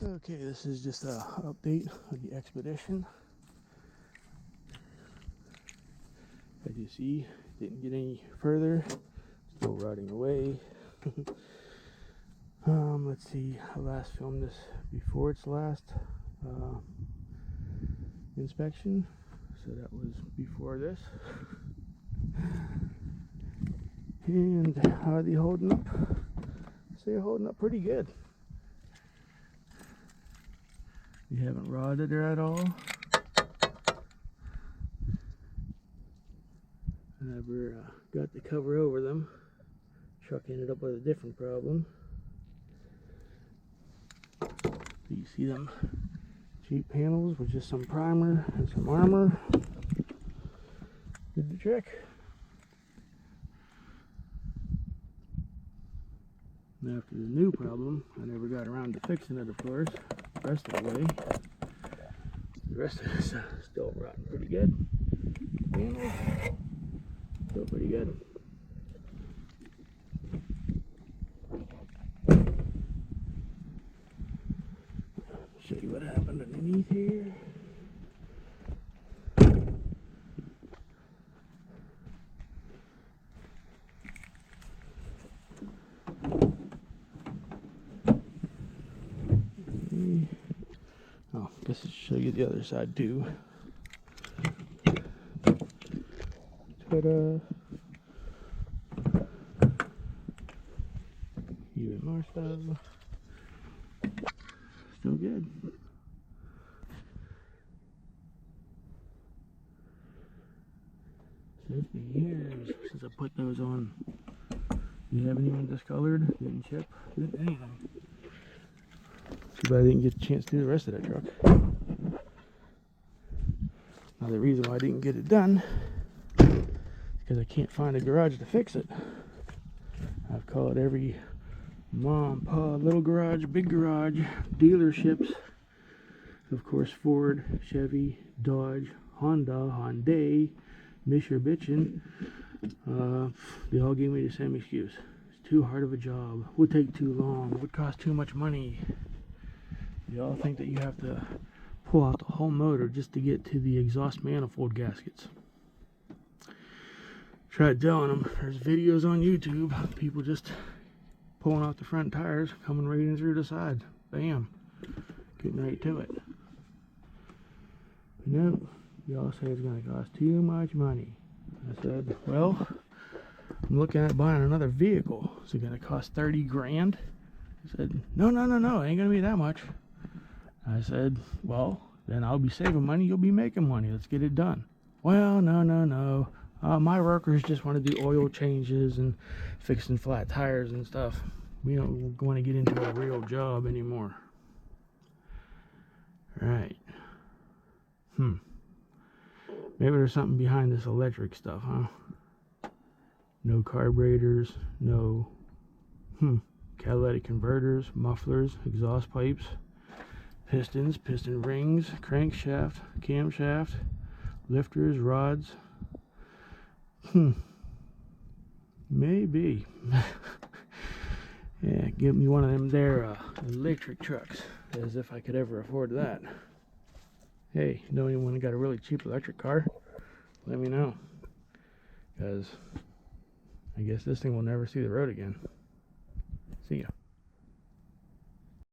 Okay, this is just a update of the Expedition. As you see, didn't get any further, still rotting away. Let's see, I last filmed this before its last inspection, so that was before this. And how are they holding up? So they're holding up pretty good. You haven't rotted her at all. I never got the cover over them. Truck ended up with a different problem. You see them cheap panels with just some primer and some armor. Did the trick. And after the new problem, I never got around to fixing it, of course, the rest of the way. The rest of this still rotting pretty good. Panels, still pretty good. Show you what happened underneath here. Oh, I guess I'll show you the other side too. Ta-da! Even more stuff. Still good. So it's been years since I put those on. You haven't even discolored, didn't chip, didn't anything. Too bad I didn't get a chance to do the rest of that truck. Now the reason why I didn't get it done is because I can't find a garage to fix it. I've called every mom, pa, little garage, big garage, dealerships. Of course, Ford, Chevy, Dodge, Honda, Hyundai, Mitsubishi. They all gave me the same excuse. It's too hard of a job. Would take too long. Would cost too much money. They all think that you have to pull out the whole motor just to get to the exhaust manifold gaskets. Tried telling them, there's videos on YouTube, people just pulling out the front tires, coming right in through the side. Bam. Getting right to it. But no, y'all say it's going to cost too much money. I said, well, I'm looking at buying another vehicle. Is it going to cost 30 grand? He said, no, it ain't going to be that much. I said, well, then I'll be saving money, you'll be making money. Let's get it done. Well, no. My workers just want to do oil changes and fixing flat tires and stuff. We don't want to get into a real job anymore. Right. Maybe there's something behind this electric stuff, huh? No carburetors, no catalytic converters, mufflers, exhaust pipes, pistons, piston rings, crankshaft, camshaft, lifters, rods. Maybe. Yeah, give me one of them there electric trucks, as if I could ever afford that. Hey, you know anyone who got a really cheap electric car? Let me know, because I guess this thing will never see the road again. See ya.